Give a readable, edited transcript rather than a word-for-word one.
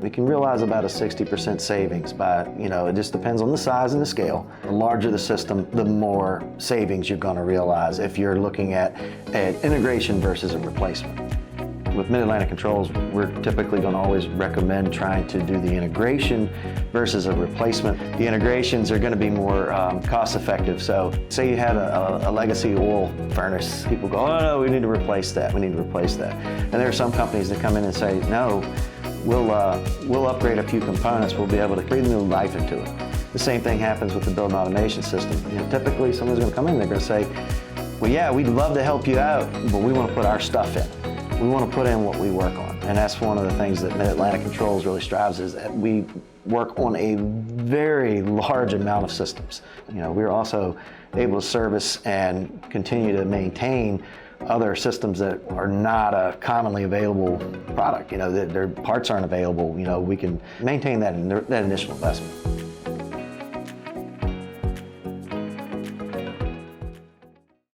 We can realize about a 60% savings by, it just depends on the size and the scale. The larger the system, the more savings you're going to realize if you're looking at an integration versus a replacement. With Mid-Atlantic Controls, we're typically going to always recommend trying to do the integration versus a replacement. The integrations are going to be more cost effective. So say you had a legacy oil furnace, people go, oh no, we need to replace that, we need to replace that. And there are some companies that come in and say, no, we'll upgrade a few components, we'll be able to breathe new life into it. The same thing happens with the building automation system. Typically someone's going to come in and they're going to say, well yeah, we'd love to help you out, but we want to put our stuff in. We want to put in what we work on, and that's one of the things that Mid-Atlantic Controls really strives, is that we work on a very large amount of systems. We're also able to service and continue to maintain other systems that are not a commonly available product. Their parts aren't available. We can maintain that initial investment.